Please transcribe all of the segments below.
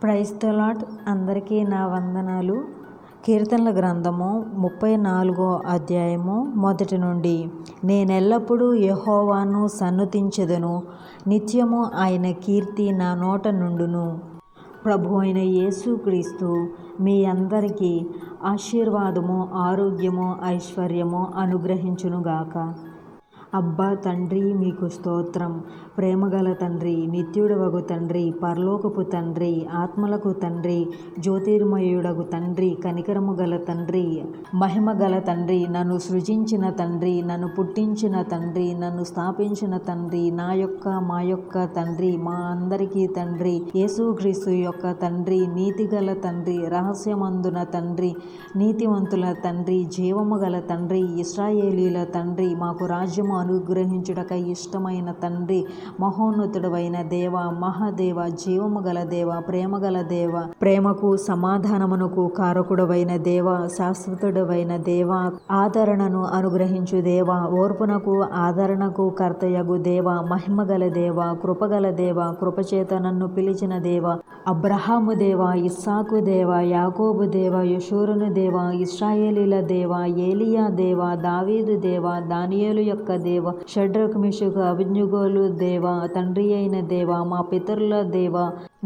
Praise the lord. అందరికీ నా వందనాలు. కీర్తనల గ్రంథము 34 అధ్యాయము 1 నుండి. నేనెల్లప్పుడూ యెహోవాను సన్నుతించెదను, నిత్యము ఆయన కీర్తి నా నోట నుండును. ప్రభు అయిన యేసుక్రీస్తు మీ అందరికీ ఆశీర్వాదము, ఆరోగ్యము, ఐశ్వర్యము అనుగ్రహించునుగాక. అబ్బా తండ్రి, మీకు స్తోత్రం. ప్రేమగల తండ్రి, నిత్యుడవగు తండ్రి, పరలోకపు తండ్రి, ఆత్మలకు తండ్రి, జ్యోతిర్మయుడగు తండ్రి, కనికరము గల తండ్రి, మహిమ గల తండ్రి, నన్ను సృజించిన తండ్రి, నన్ను పుట్టించిన తండ్రి, నన్ను స్థాపించిన తండ్రి, మా యొక్క తండ్రి, మా అందరికీ తండ్రి, యేసుక్రీస్తు యొక్క తండ్రి, నీతిగల తండ్రి, రహస్యమందున తండ్రి, నీతివంతుల తండ్రి, జీవము గల తండ్రి, ఇశ్రాయేలీల తండ్రి, మాకు రాజ్యము అనుగ్రహించుటకై ఇష్టమైన తండ్రి, మహోన్నతుడవైన దేవ, మహాదేవ, జీవము గల దేవ, ప్రేమగల దేవ, ప్రేమకు సమాధానమునకు కారకుడవైన దేవ, శాశ్వతుడవైన దేవ, ఆదరణను అనుగ్రహించు దేవ, ఓర్పునకు ఆదరణకు కర్తయగు దేవ, మహిమగల దేవ, కృపగల దేవ, కృపచేత నన్ను పిలిచిన దేవ, అబ్రహాము దేవ, ఇస్సాకు దేవ, యాకోబు దేవ, యెషూరును దేవ, ఇశ్రాయేలీల దేవ, ఏలియా దేవ, దావీదు దేవ, దానియేలు యొక్క దేవ, షడ్రక్, మెషక్, అబేద్నెగోలు దేవ, తండ్రి అయిన దేవ, మా పితరుల దేవ,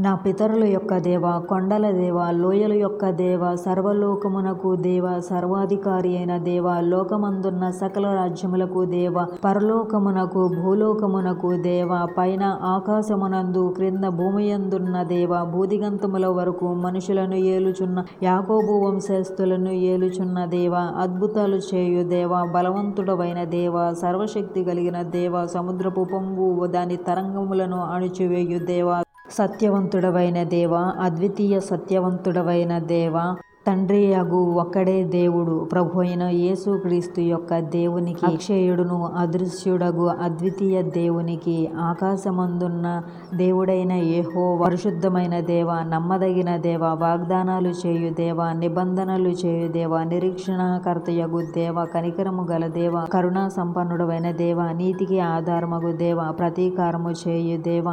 నా పితరుల యొక్క దేవ, కొండల దేవ, లోయల యొక్క దేవ, సర్వలోకమునకు దేవ, సర్వాధికారి అయిన దేవ, లోకమందున్న సకల రాజ్యములకు దేవ, పరలోకమునకు భూలోకమునకు దేవ, పైన ఆకాశమునందు క్రింద భూమియందున్న దేవ, భూదిగంతముల వరకు మనుషులను ఏలుచున్న యాకోబు వంశస్థులను ఏలుచున్న దేవ, అద్భుతాలు చేయు దేవ, బలవంతుడవైన దేవ, సర్వశక్తి కలిగిన దేవ, సముద్రపు పొంగు దాని తరంగములను అణిచివేయు దేవ, సత్యవంతుడవైన దేవ, అద్వితీయ సత్యవంతుడవైన దేవ, తండ్రి అగు ఒక్కడే దేవుడు, ప్రభు అయిన యేసుక్రీస్తు యొక్క దేవునికి, అక్షయుడును అదృశ్యుడగు అద్వితీయ దేవునికి, ఆకాశమందున్న దేవుడైన యెహోవా, పరిశుద్ధమైన దేవ, నమ్మదగిన దేవ, వాగ్దానాలు చేయు దేవ, నిబంధనలు చేయు దేవ, నిరీక్షణకర్తయగు దేవ, కనికరము గల దేవ, కరుణా సంపన్నుడవైన దేవ, నీతికి ఆధారమగు దేవ, ప్రతీకారము చేయు దేవ,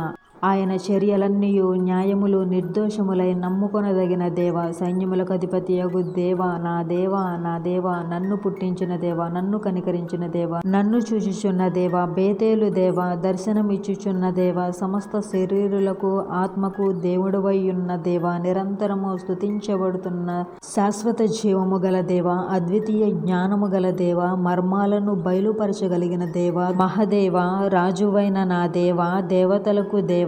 ఆయన చర్యలన్నీయు న్యాయములు, నిర్దోషములై నమ్ముకొనదగిన దేవ, సైన్యములకు అధిపతియగు దేవ, నా దేవ, నా దేవ, నన్ను పుట్టించిన దేవ, నన్ను కనికరించిన దేవ, నన్ను చూచుచున్న దేవ, బేతేలు దేవ, దర్శనమిచ్చుచున్న దేవ, సమస్త శరీరులకు ఆత్మకు దేవుడవైయున్న దేవ, నిరంతరము స్తుతించబడుతున్న శాశ్వత జీవము గల దేవ, అద్వితీయ జ్ఞానము గల దేవ, మర్మాలను బయలుపరచగలిగిన దేవ, మహదేవ, రాజువైన నా దేవ, దేవతలకు దేవ,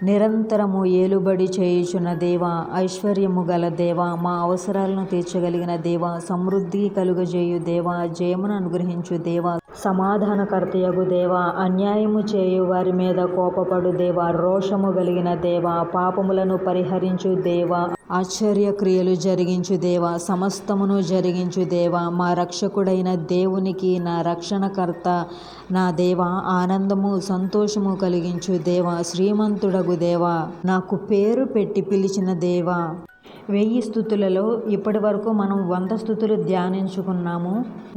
నిరంతరము ఏలుబడి చేయుచున్న దేవ, ఐశ్వర్యము గల దేవ, మా అవసరాలను తీర్చగలిగిన దేవ, సమృద్ధి కలుగజేయు దేవ, జయమును అనుగ్రహించు దేవ, సమాధానకర్తయగు దేవ, అన్యాయము చేయు వారి మీద కోపపడు దేవ, రోషము కలిగిన దేవ, పాపములను పరిహరించు దేవ, ఆశ్చర్య క్రియలు జరిగించు దేవ, సమస్తమును జరిగించు దేవ, మా రక్షకుడైన దేవునికి, నా రక్షణకర్త నా దేవ, ఆనందము సంతోషము కలిగించు దేవ, శ్రీమంతుడగు దేవ, నాకు పేరు పెట్టి పిలిచిన దేవ. 1000 స్తుతులలో ఇప్పటి వరకు మనం 100 స్తుతులు ధ్యానించుకున్నాము.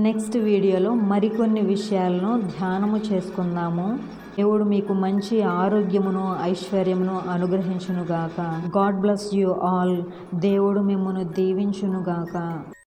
నెక్స్ట్ వీడియోలో మరికొన్ని విషయాలను ధ్యానము చేసుకుందాము. దేవుడు మీకు మంచి ఆరోగ్యమును, ఐశ్వర్యమును అనుగ్రహించునుగాక. God bless you all. దేవుడు మిమ్మును దీవించునుగాక.